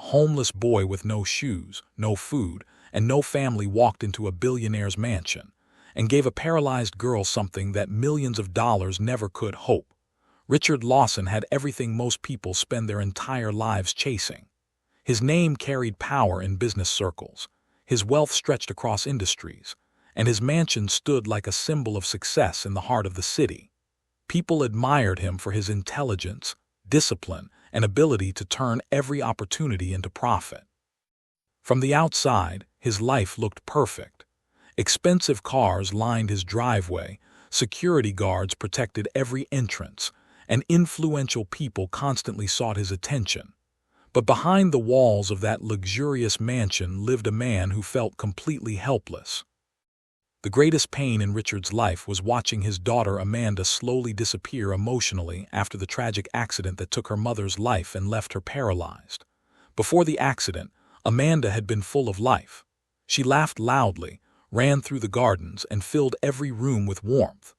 homeless boy with no shoes, no food, and no family walked into a billionaire's mansion and gave a paralyzed girl something that millions of dollars never could: hope. Richard Lawson had everything most people spend their entire lives chasing. His name carried power in business circles, his wealth stretched across industries, and his mansion stood like a symbol of success in the heart of the city. People admired him for his intelligence, discipline, and ability to turn every opportunity into profit. From the outside, his life looked perfect. Expensive cars lined his driveway, security guards protected every entrance, and influential people constantly sought his attention. But behind the walls of that luxurious mansion lived a man who felt completely helpless. The greatest pain in Richard's life was watching his daughter Amanda slowly disappear emotionally after the tragic accident that took her mother's life and left her paralyzed. Before the accident, Amanda had been full of life. She laughed loudly, ran through the gardens, and filled every room with warmth.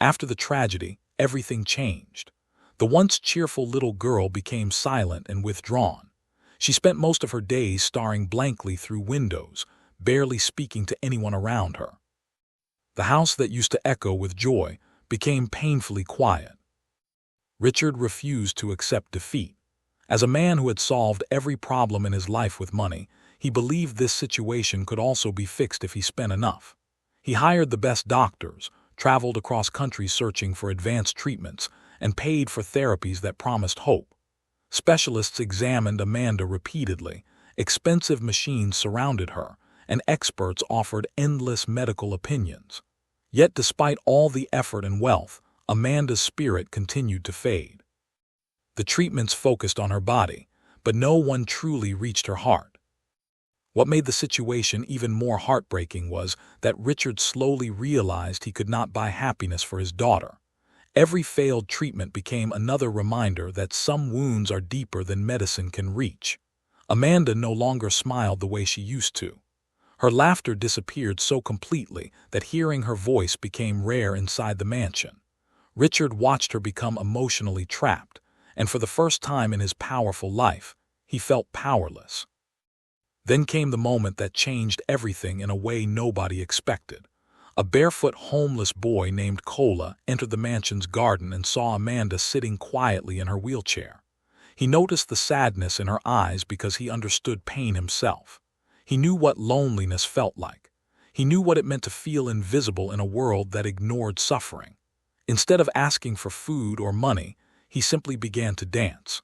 After the tragedy, everything changed. The once cheerful little girl became silent and withdrawn. She spent most of her days staring blankly through windows, barely speaking to anyone around her. The house that used to echo with joy became painfully quiet. Richard refused to accept defeat. As a man who had solved every problem in his life with money, he believed this situation could also be fixed if he spent enough. He hired the best doctors, traveled across countries searching for advanced treatments, and paid for therapies that promised hope. Specialists examined Amanda repeatedly, expensive machines surrounded her, and experts offered endless medical opinions. Yet despite all the effort and wealth, Amanda's spirit continued to fade. The treatments focused on her body, but no one truly reached her heart. What made the situation even more heartbreaking was that Richard slowly realized he could not buy happiness for his daughter. Every failed treatment became another reminder that some wounds are deeper than medicine can reach. Amanda no longer smiled the way she used to. Her laughter disappeared so completely that hearing her voice became rare inside the mansion. Richard watched her become emotionally trapped, and for the first time in his powerful life, he felt powerless. Then came the moment that changed everything in a way nobody expected. A barefoot homeless boy named Kola entered the mansion's garden and saw Amanda sitting quietly in her wheelchair. He noticed the sadness in her eyes because he understood pain himself. He knew what loneliness felt like. He knew what it meant to feel invisible in a world that ignored suffering. Instead of asking for food or money, he simply began to dance.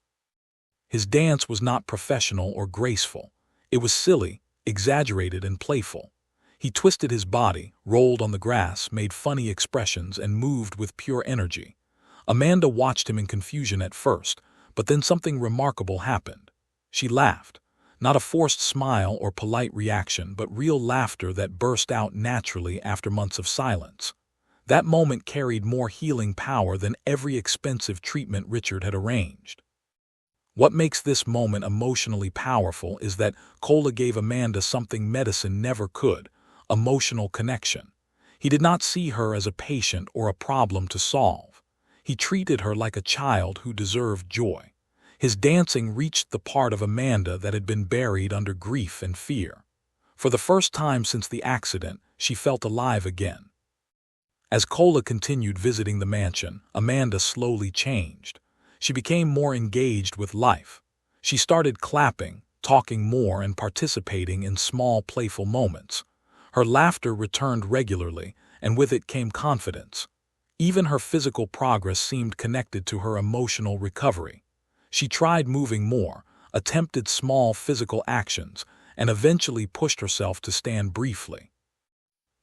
His dance was not professional or graceful. It was silly, exaggerated, and playful. He twisted his body, rolled on the grass, made funny expressions, and moved with pure energy. Amanda watched him in confusion at first, but then something remarkable happened. She laughed. Not a forced smile or polite reaction, but real laughter that burst out naturally after months of silence. That moment carried more healing power than every expensive treatment Richard had arranged. What makes this moment emotionally powerful is that Kola gave Amanda something medicine never could: emotional connection. He did not see her as a patient or a problem to solve. He treated her like a child who deserved joy. His dancing reached the part of Amanda that had been buried under grief and fear. For the first time since the accident, she felt alive again. As Kola continued visiting the mansion, Amanda slowly changed. She became more engaged with life. She started clapping, talking more, and participating in small, playful moments. Her laughter returned regularly, and with it came confidence. Even her physical progress seemed connected to her emotional recovery. She tried moving more, attempted small physical actions, and eventually pushed herself to stand briefly.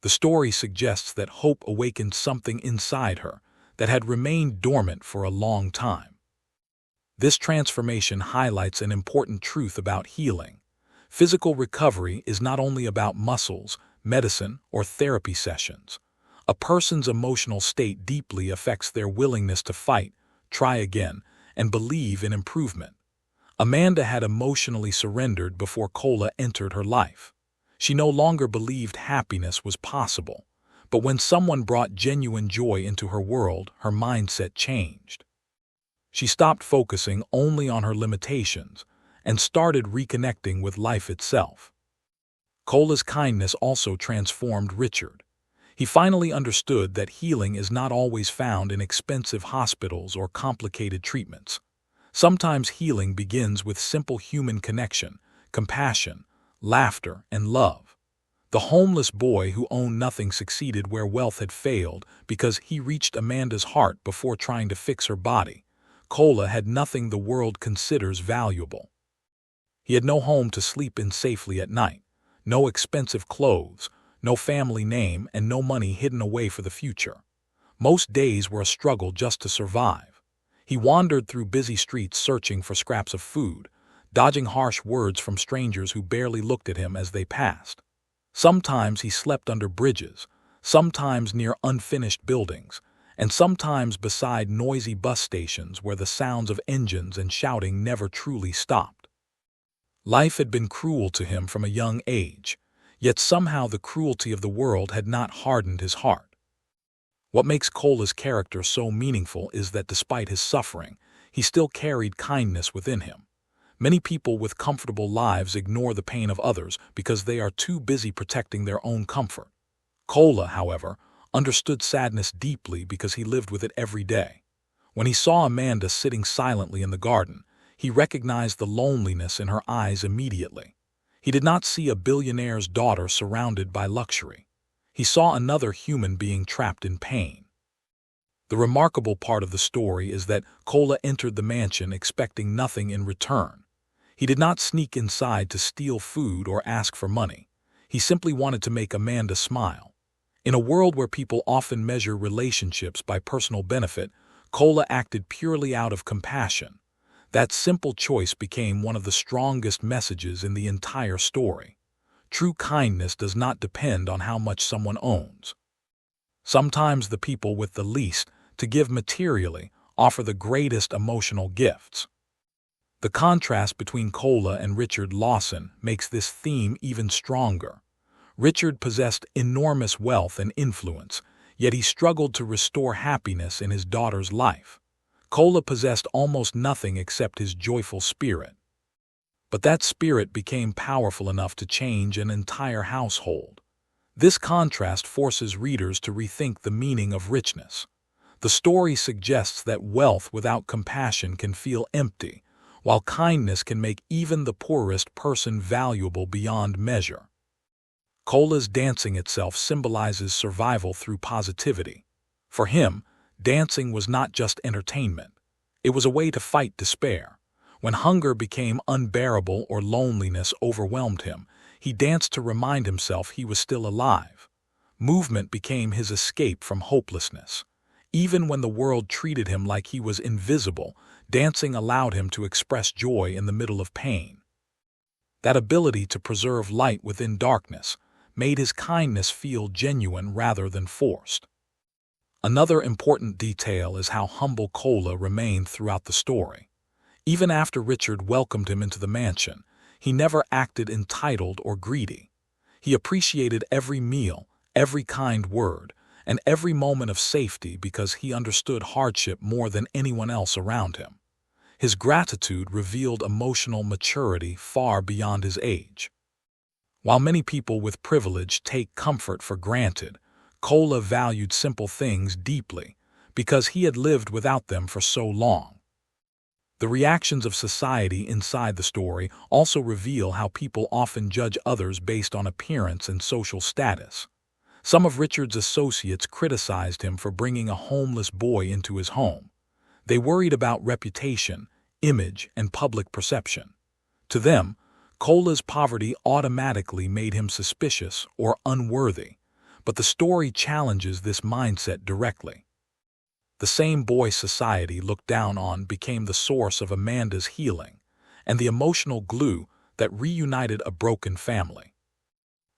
The story suggests that hope awakened something inside her that had remained dormant for a long time. This transformation highlights an important truth about healing. Physical recovery is not only about muscles, medicine, or therapy sessions. A person's emotional state deeply affects their willingness to fight, try again, and believe in improvement. Amanda had emotionally surrendered before Kola entered her life. She no longer believed happiness was possible, but when someone brought genuine joy into her world, her mindset changed. She stopped focusing only on her limitations and started reconnecting with life itself. Cola's kindness also transformed Richard. He finally understood that healing is not always found in expensive hospitals or complicated treatments. Sometimes healing begins with simple human connection, compassion, laughter, and love. The homeless boy who owned nothing succeeded where wealth had failed because he reached Amanda's heart before trying to fix her body. Cola had nothing the world considers valuable. He had no home to sleep in safely at night, no expensive clothes, no family name, and no money hidden away for the future. Most days were a struggle just to survive. He wandered through busy streets searching for scraps of food, dodging harsh words from strangers who barely looked at him as they passed. Sometimes he slept under bridges, sometimes near unfinished buildings, and sometimes beside noisy bus stations where the sounds of engines and shouting never truly stopped. Life had been cruel to him from a young age, yet somehow the cruelty of the world had not hardened his heart. What makes Cola's character so meaningful is that despite his suffering, he still carried kindness within him. Many people with comfortable lives ignore the pain of others because they are too busy protecting their own comfort. Cola, however, understood sadness deeply because he lived with it every day. When he saw Amanda sitting silently in the garden, he recognized the loneliness in her eyes immediately. He did not see a billionaire's daughter surrounded by luxury. He saw another human being trapped in pain. The remarkable part of the story is that Cola entered the mansion expecting nothing in return. He did not sneak inside to steal food or ask for money. He simply wanted to make Amanda smile. In a world where people often measure relationships by personal benefit, Cola acted purely out of compassion. That simple choice became one of the strongest messages in the entire story. True kindness does not depend on how much someone owns. Sometimes the people with the least to give materially offer the greatest emotional gifts. The contrast between Cola and Richard Lawson makes this theme even stronger. Richard possessed enormous wealth and influence, yet he struggled to restore happiness in his daughter's life. Cola possessed almost nothing except his joyful spirit. But that spirit became powerful enough to change an entire household. This contrast forces readers to rethink the meaning of richness. The story suggests that wealth without compassion can feel empty, while kindness can make even the poorest person valuable beyond measure. Cola's dancing itself symbolizes survival through positivity. For him, dancing was not just entertainment. It was a way to fight despair. When hunger became unbearable or loneliness overwhelmed him, he danced to remind himself he was still alive. Movement became his escape from hopelessness. Even when the world treated him like he was invisible, dancing allowed him to express joy in the middle of pain. That ability to preserve light within darkness made his kindness feel genuine rather than forced. Another important detail is how humble Cola remained throughout the story. Even after Richard welcomed him into the mansion, he never acted entitled or greedy. He appreciated every meal, every kind word, and every moment of safety because he understood hardship more than anyone else around him. His gratitude revealed emotional maturity far beyond his age. While many people with privilege take comfort for granted, Cola valued simple things deeply because he had lived without them for so long. The reactions of society inside the story also reveal how people often judge others based on appearance and social status. Some of Richard's associates criticized him for bringing a homeless boy into his home. They worried about reputation, image, and public perception. To them, Cola's poverty automatically made him suspicious or unworthy, but the story challenges this mindset directly. The same boy society looked down on became the source of Amanda's healing and the emotional glue that reunited a broken family.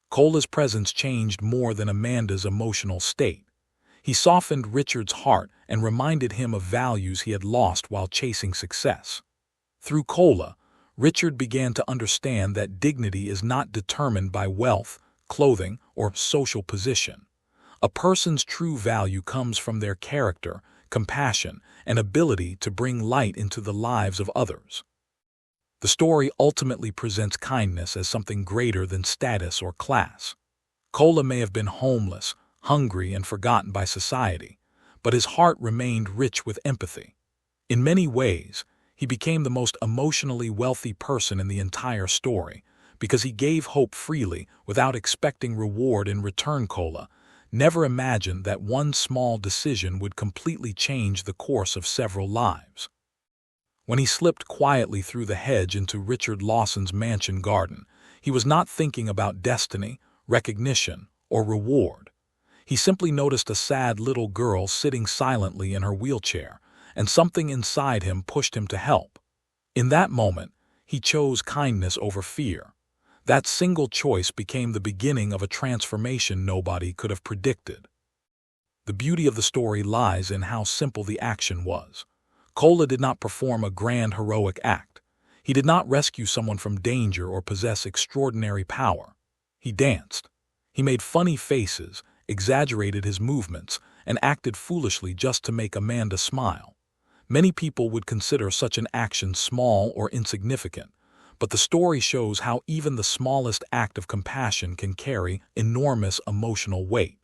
Cola's presence changed more than Amanda's emotional state. He softened Richard's heart and reminded him of values he had lost while chasing success. Through Cola, Richard began to understand that dignity is not determined by wealth, clothing, or social position. A person's true value comes from their character, compassion, and ability to bring light into the lives of others. The story ultimately presents kindness as something greater than status or class. Kola may have been homeless, hungry, and forgotten by society, but his heart remained rich with empathy. In many ways, he became the most emotionally wealthy person in the entire story because he gave hope freely without expecting reward in return. Kola never imagined that one small decision would completely change the course of several lives. When he slipped quietly through the hedge into Richard Lawson's mansion garden, he was not thinking about destiny, recognition, or reward. He simply noticed a sad little girl sitting silently in her wheelchair, and something inside him pushed him to help. In that moment, he chose kindness over fear. That single choice became the beginning of a transformation nobody could have predicted. The beauty of the story lies in how simple the action was. Kola did not perform a grand heroic act. He did not rescue someone from danger or possess extraordinary power. He danced. He made funny faces, exaggerated his movements, and acted foolishly just to make Amanda smile. Many people would consider such an action small or insignificant, but the story shows how even the smallest act of compassion can carry enormous emotional weight.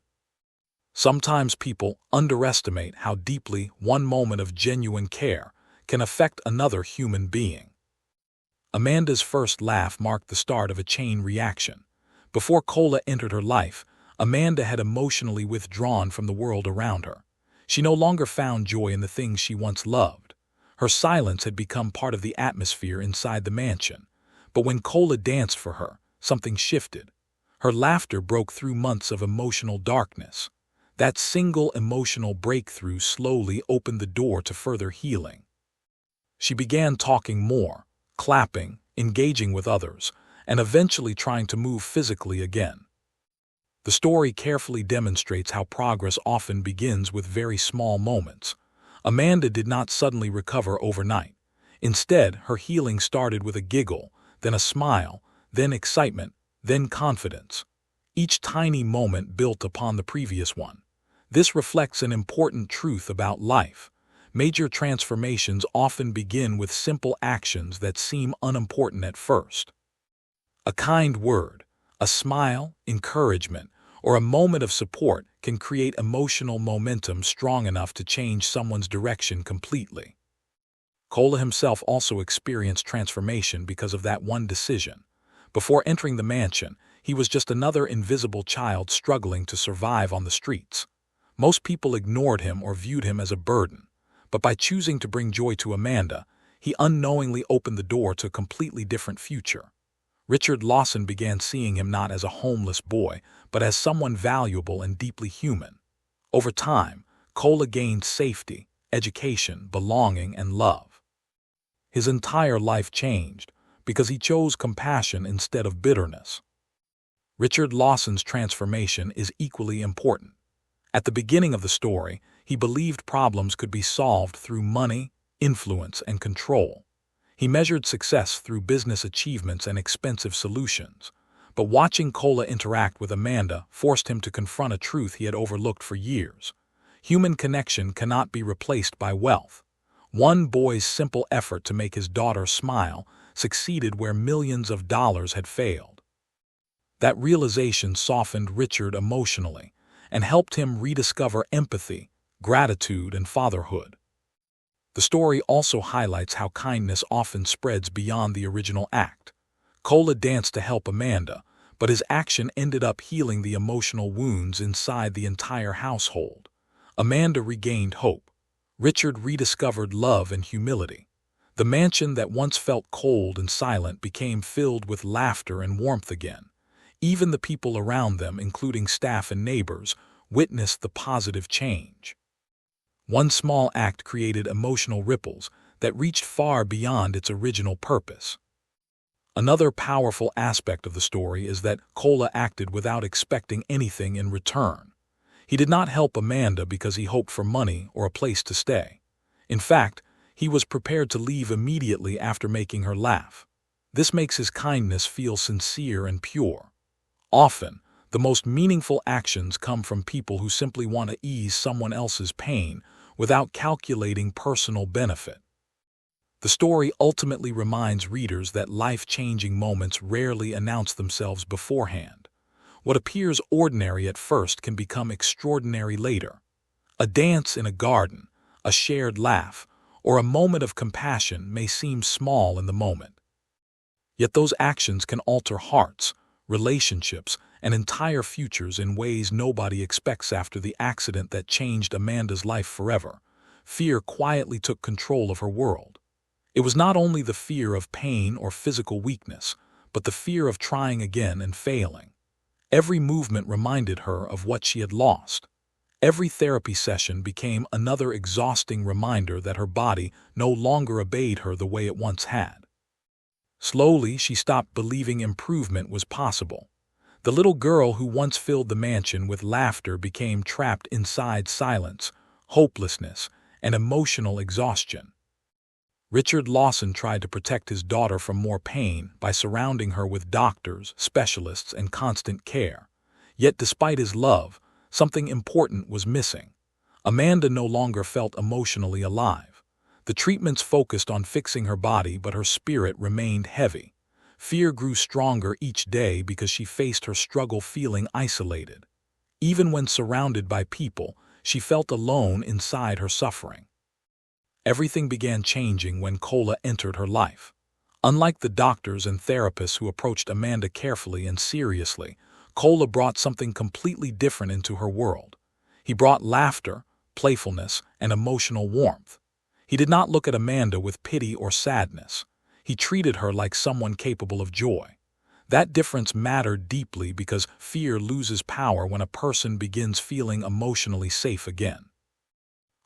Sometimes people underestimate how deeply one moment of genuine care can affect another human being. Amanda's first laugh marked the start of a chain reaction. Before Kola entered her life, Amanda had emotionally withdrawn from the world around her. She no longer found joy in the things she once loved. Her silence had become part of the atmosphere inside the mansion. But when Kola danced for her, something shifted. Her laughter broke through months of emotional darkness. That single emotional breakthrough slowly opened the door to further healing. She began talking more, clapping, engaging with others, and eventually trying to move physically again. The story carefully demonstrates how progress often begins with very small moments. Amanda did not suddenly recover overnight. Instead, her healing started with a giggle, then a smile, then excitement, then confidence. Each tiny moment built upon the previous one. This reflects an important truth about life. Major transformations often begin with simple actions that seem unimportant at first. A kind word, a smile, encouragement, or a moment of support can create emotional momentum strong enough to change someone's direction completely. Kola himself also experienced transformation because of that one decision. Before entering the mansion, he was just another invisible child struggling to survive on the streets. Most people ignored him or viewed him as a burden, but by choosing to bring joy to Amanda, he unknowingly opened the door to a completely different future. Richard Lawson began seeing him not as a homeless boy, but as someone valuable and deeply human. Over time, Kola gained safety, education, belonging, and love. His entire life changed because he chose compassion instead of bitterness. Richard Lawson's transformation is equally important. At the beginning of the story, he believed problems could be solved through money, influence, and control. He measured success through business achievements and expensive solutions. But watching Kola interact with Amanda forced him to confront a truth he had overlooked for years. Human connection cannot be replaced by wealth. One boy's simple effort to make his daughter smile succeeded where millions of dollars had failed. That realization softened Richard emotionally and helped him rediscover empathy, gratitude, and fatherhood. The story also highlights how kindness often spreads beyond the original act. Kola danced to help Amanda, but his action ended up healing the emotional wounds inside the entire household. Amanda regained hope. Richard rediscovered love and humility. The mansion that once felt cold and silent became filled with laughter and warmth again. Even the people around them, including staff and neighbors, witnessed the positive change. One small act created emotional ripples that reached far beyond its original purpose. Another powerful aspect of the story is that Kola acted without expecting anything in return. He did not help Amanda because he hoped for money or a place to stay. In fact, he was prepared to leave immediately after making her laugh. This makes his kindness feel sincere and pure. Often, the most meaningful actions come from people who simply want to ease someone else's pain without calculating personal benefit. The story ultimately reminds readers that life-changing moments rarely announce themselves beforehand. What appears ordinary at first can become extraordinary later. A dance in a garden, a shared laugh, or a moment of compassion may seem small in the moment. Yet those actions can alter hearts, relationships, and entire futures in ways nobody expects. After the accident that changed Amanda's life forever, fear quietly took control of her world. It was not only the fear of pain or physical weakness, but the fear of trying again and failing. Every movement reminded her of what she had lost. Every therapy session became another exhausting reminder that her body no longer obeyed her the way it once had. Slowly, she stopped believing improvement was possible. The little girl who once filled the mansion with laughter became trapped inside silence, hopelessness, and emotional exhaustion. Richard Lawson tried to protect his daughter from more pain by surrounding her with doctors, specialists, and constant care. Yet despite his love, something important was missing. Amanda no longer felt emotionally alive. The treatments focused on fixing her body, but her spirit remained heavy. Fear grew stronger each day because she faced her struggle feeling isolated. Even when surrounded by people, she felt alone inside her suffering. Everything began changing when Cola entered her life. Unlike the doctors and therapists who approached Amanda carefully and seriously, Cola brought something completely different into her world. He brought laughter, playfulness, and emotional warmth. He did not look at Amanda with pity or sadness. He treated her like someone capable of joy. That difference mattered deeply because fear loses power when a person begins feeling emotionally safe again.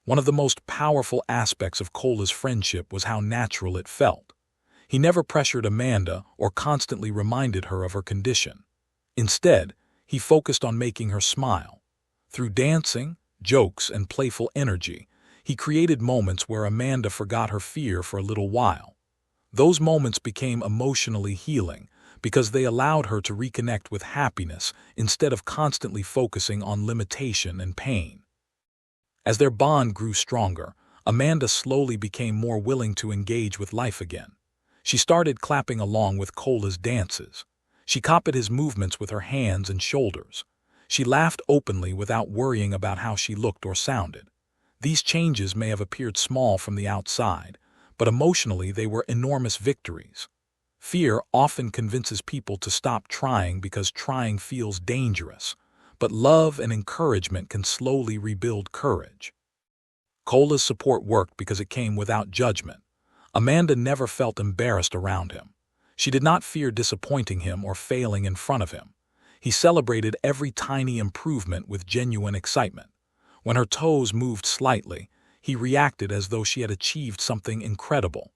One of the most powerful aspects of Cola's friendship was how natural it felt. He never pressured Amanda or constantly reminded her of her condition. Instead, he focused on making her smile. Through dancing, jokes, and playful energy, he created moments where Amanda forgot her fear for a little while. Those moments became emotionally healing because they allowed her to reconnect with happiness instead of constantly focusing on limitation and pain. As their bond grew stronger, Amanda slowly became more willing to engage with life again. She started clapping along with Cola's dances. She copied his movements with her hands and shoulders. She laughed openly without worrying about how she looked or sounded. These changes may have appeared small from the outside, but emotionally they were enormous victories. Fear often convinces people to stop trying because trying feels dangerous, but love and encouragement can slowly rebuild courage. Cola's support worked because it came without judgment. Amanda never felt embarrassed around him. She did not fear disappointing him or failing in front of him. He celebrated every tiny improvement with genuine excitement. When her toes moved slightly, he reacted as though she had achieved something incredible.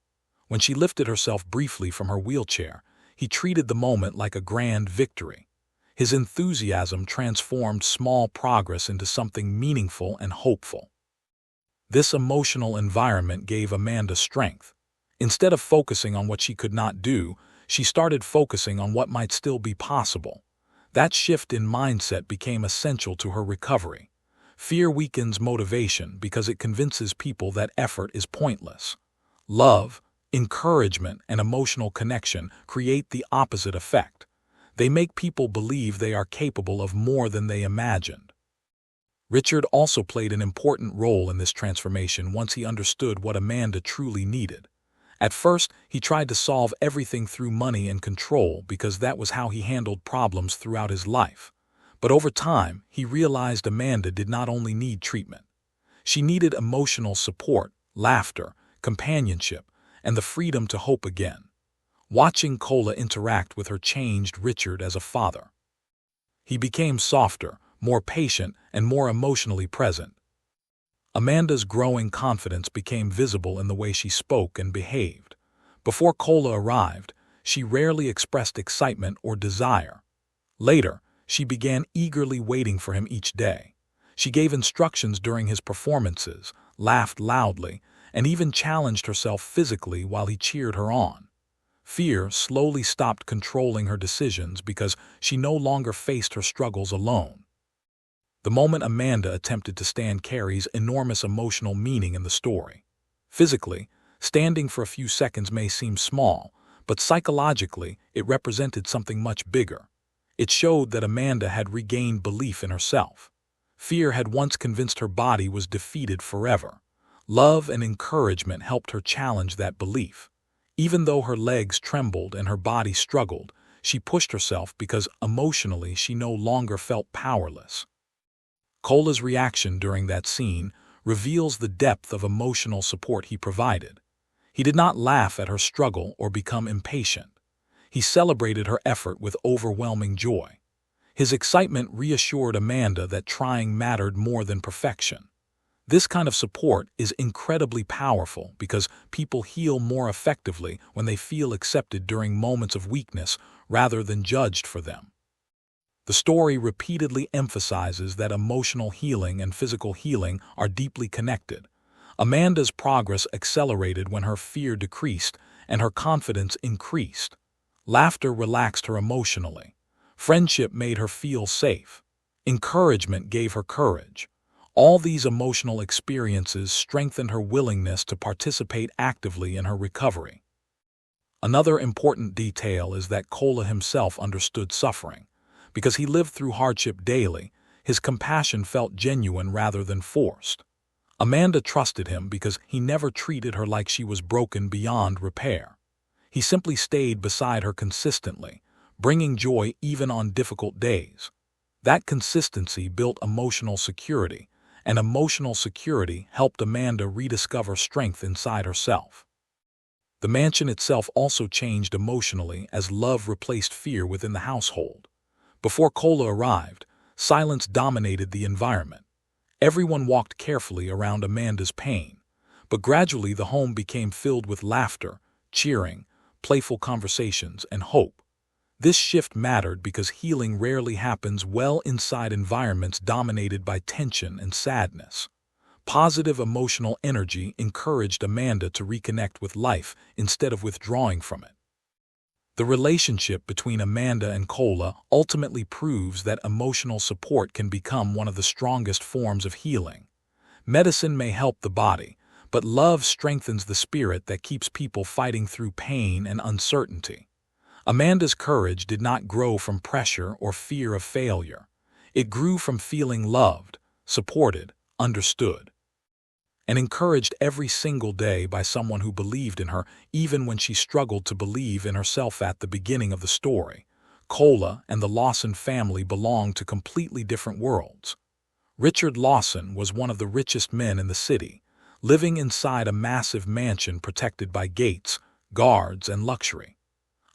When she lifted herself briefly from her wheelchair, he treated the moment like a grand victory. His enthusiasm transformed small progress into something meaningful and hopeful. This emotional environment gave Amanda strength. Instead of focusing on what she could not do, she started focusing on what might still be possible. That shift in mindset became essential to her recovery. Fear weakens motivation because it convinces people that effort is pointless. Love, encouragement, and emotional connection create the opposite effect. They make people believe they are capable of more than they imagined. Richard also played an important role in this transformation once he understood what Amanda truly needed. At first, he tried to solve everything through money and control because that was how he handled problems throughout his life. But over time, he realized Amanda did not only need treatment. She needed emotional support, laughter, companionship, and the freedom to hope again. Watching Cola interact with her changed Richard as a father. He became softer, more patient, and more emotionally present. Amanda's growing confidence became visible in the way she spoke and behaved. Before Cola arrived, she rarely expressed excitement or desire. Later, she began eagerly waiting for him each day. She gave instructions during his performances, laughed loudly, and even challenged herself physically while he cheered her on. Fear slowly stopped controlling her decisions because she no longer faced her struggles alone. The moment Amanda attempted to stand carries enormous emotional meaning in the story. Physically, Standing for a few seconds may seem small, but psychologically, it represented something much bigger. It showed that Amanda had regained belief in herself. Fear had once convinced her body was defeated forever. Love and encouragement helped her challenge that belief. Even though her legs trembled and her body struggled, she pushed herself because emotionally she no longer felt powerless. Cola's reaction during that scene reveals the depth of emotional support he provided. He did not laugh at her struggle or become impatient. He celebrated her effort with overwhelming joy. His excitement reassured Amanda that trying mattered more than perfection. This kind of support is incredibly powerful because people heal more effectively when they feel accepted during moments of weakness rather than judged for them. The story repeatedly emphasizes that emotional healing and physical healing are deeply connected. Amanda's progress accelerated when her fear decreased and her confidence increased. Laughter relaxed her emotionally. Friendship made her feel safe. Encouragement gave her courage. All these emotional experiences strengthened her willingness to participate actively in her recovery. Another important detail is that Cola himself understood suffering. Because he lived through hardship daily, his compassion felt genuine rather than forced. Amanda trusted him because he never treated her like she was broken beyond repair. He simply stayed beside her consistently, bringing joy even on difficult days. That consistency built emotional security, and emotional security helped Amanda rediscover strength inside herself. The mansion itself also changed emotionally as love replaced fear within the household. Before Cola arrived, silence dominated the environment. Everyone walked carefully around Amanda's pain, but gradually the home became filled with laughter, cheering, playful conversations, and hope. This shift mattered because healing rarely happens well inside environments dominated by tension and sadness. Positive emotional energy encouraged Amanda to reconnect with life instead of withdrawing from it. The relationship between Amanda and Cola ultimately proves that emotional support can become one of the strongest forms of healing. Medicine may help the body, but love strengthens the spirit that keeps people fighting through pain and uncertainty. Amanda's courage did not grow from pressure or fear of failure. It grew from feeling loved, supported, understood, and encouraged every single day by someone who believed in her even when she struggled to believe in herself. At the beginning of the story, Cola and the Lawson family belonged to completely different worlds. Richard Lawson was one of the richest men in the city, living inside a massive mansion protected by gates, guards, and luxury.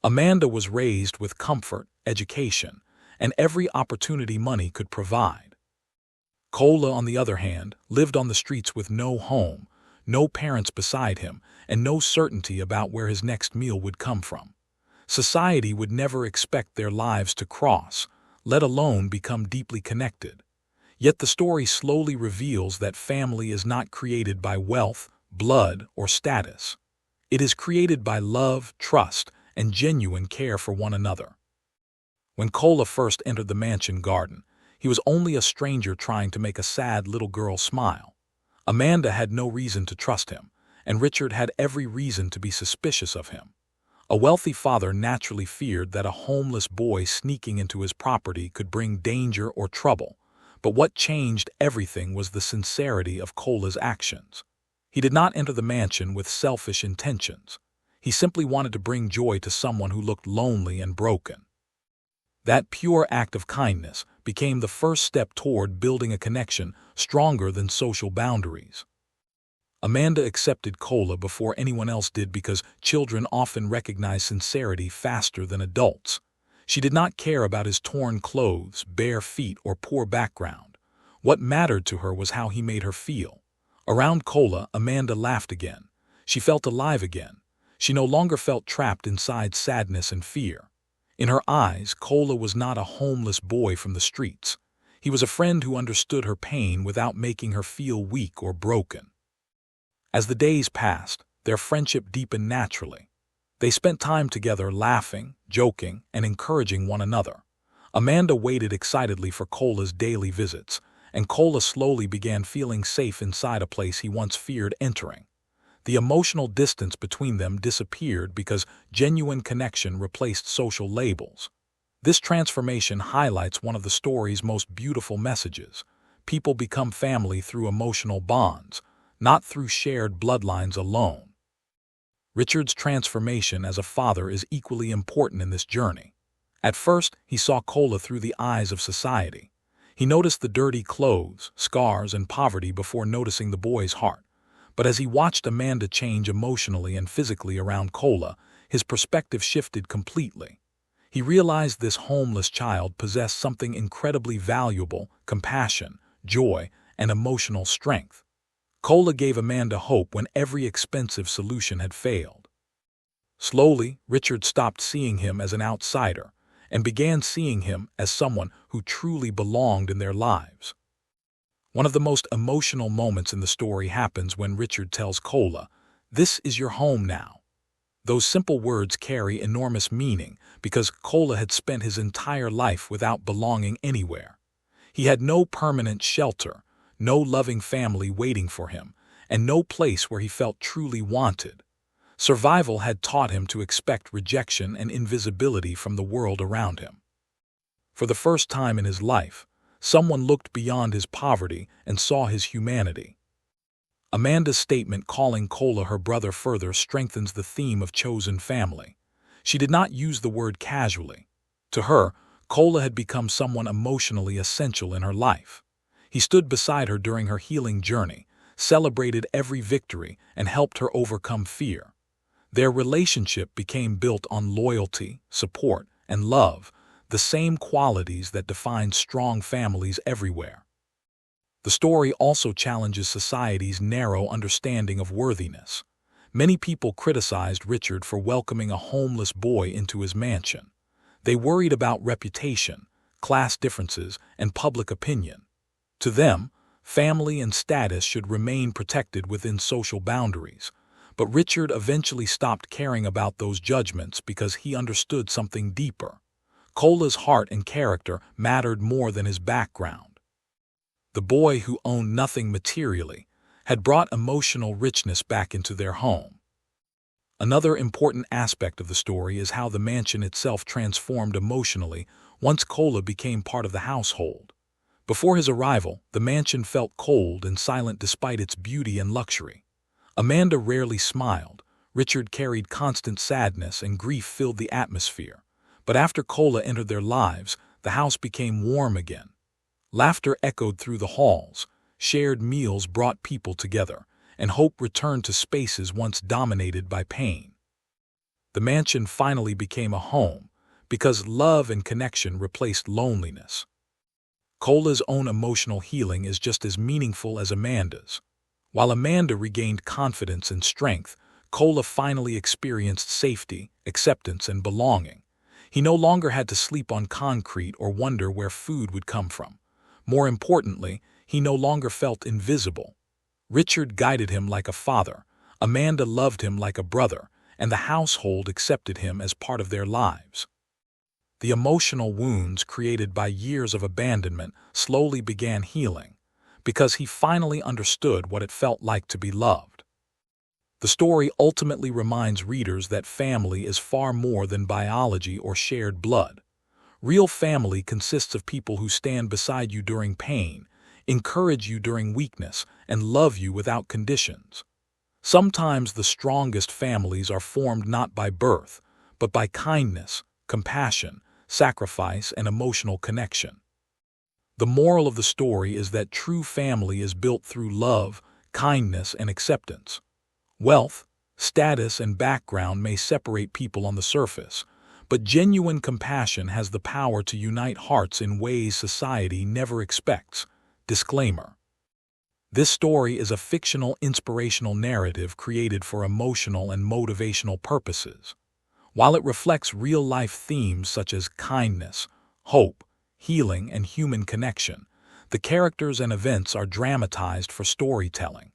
Amanda was raised with comfort, education, and every opportunity money could provide. Cola, on the other hand, lived on the streets with no home, no parents beside him, and no certainty about where his next meal would come from. Society would never expect their lives to cross, let alone become deeply connected. Yet the story slowly reveals that family is not created by wealth, blood, or status. It is created by love, trust, and genuine care for one another. When Cola first entered the mansion garden, he was only a stranger trying to make a sad little girl smile. Amanda had no reason to trust him, and Richard had every reason to be suspicious of him. A wealthy father naturally feared that a homeless boy sneaking into his property could bring danger or trouble, but what changed everything was the sincerity of Cola's actions. He did not enter the mansion with selfish intentions. He simply wanted to bring joy to someone who looked lonely and broken. That pure act of kindness became the first step toward building a connection stronger than social boundaries. Amanda accepted Cola before anyone else did because children often recognize sincerity faster than adults. She did not care about his torn clothes, bare feet, or poor background. What mattered to her was how he made her feel. Around Cola, Amanda laughed again. She felt alive again. She no longer felt trapped inside sadness and fear. In her eyes, Cola was not a homeless boy from the streets. He was a friend who understood her pain without making her feel weak or broken. As the days passed, their friendship deepened naturally. They spent time together laughing, joking, and encouraging one another. Amanda waited excitedly for Cola's daily visits, and Cola slowly began feeling safe inside a place he once feared entering. The emotional distance between them disappeared because genuine connection replaced social labels. This transformation highlights one of the story's most beautiful messages. People become family through emotional bonds, not through shared bloodlines alone. Richard's transformation as a father is equally important in this journey. At first, he saw Cola through the eyes of society. He noticed the dirty clothes, scars, and poverty before noticing the boy's heart. But as he watched Amanda change emotionally and physically around Cola, his perspective shifted completely. He realized this homeless child possessed something incredibly valuable: compassion, joy, and emotional strength. Cola gave Amanda hope when every expensive solution had failed. Slowly, Richard stopped seeing him as an outsider and began seeing him as someone who truly belonged in their lives. One of the most emotional moments in the story happens when Richard tells Cola, "This is your home now." Those simple words carry enormous meaning because Cola had spent his entire life without belonging anywhere. He had no permanent shelter, no loving family waiting for him, and no place where he felt truly wanted. Survival had taught him to expect rejection and invisibility from the world around him. For the first time in his life, someone looked beyond his poverty and saw his humanity. Amanda's statement calling Cola her brother further strengthens the theme of chosen family. She did not use the word casually. To her, Cola had become someone emotionally essential in her life. He stood beside her during her healing journey, celebrated every victory, and helped her overcome fear. Their relationship became built on loyalty, support, and love, the same qualities that define strong families everywhere. The story also challenges society's narrow understanding of worthiness. Many people criticized Richard for welcoming a homeless boy into his mansion. They worried about reputation, class differences, and public opinion. To them, family and status should remain protected within social boundaries. But Richard eventually stopped caring about those judgments because he understood something deeper. Cola's heart and character mattered more than his background. The boy who owned nothing materially had brought emotional richness back into their home. Another important aspect of the story is how the mansion itself transformed emotionally once Cola became part of the household. Before his arrival, the mansion felt cold and silent despite its beauty and luxury. Amanda rarely smiled. Richard carried constant sadness, and grief filled the atmosphere. But after Cola entered their lives, the house became warm again. Laughter echoed through the halls, shared meals brought people together, and hope returned to spaces once dominated by pain. The mansion finally became a home because love and connection replaced loneliness. Cola's own emotional healing is just as meaningful as Amanda's. While Amanda regained confidence and strength, Cola finally experienced safety, acceptance, and belonging. He no longer had to sleep on concrete or wonder where food would come from. More importantly, he no longer felt invisible. Richard guided him like a father, Amanda loved him like a brother, and the household accepted him as part of their lives. The emotional wounds created by years of abandonment slowly began healing, because he finally understood what it felt like to be loved. The story ultimately reminds readers that family is far more than biology or shared blood. Real family consists of people who stand beside you during pain, encourage you during weakness, and love you without conditions. Sometimes the strongest families are formed not by birth, but by kindness, compassion, sacrifice, and emotional connection. The moral of the story is that true family is built through love, kindness, and acceptance. Wealth, status, and background may separate people on the surface, but genuine compassion has the power to unite hearts in ways society never expects. Disclaimer: this story is a fictional, inspirational narrative created for emotional and motivational purposes. While it reflects real-life themes such as kindness, hope, healing, and human connection, the characters and events are dramatized for storytelling.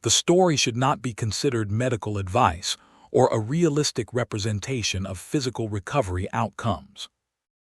The story should not be considered medical advice or a realistic representation of physical recovery outcomes.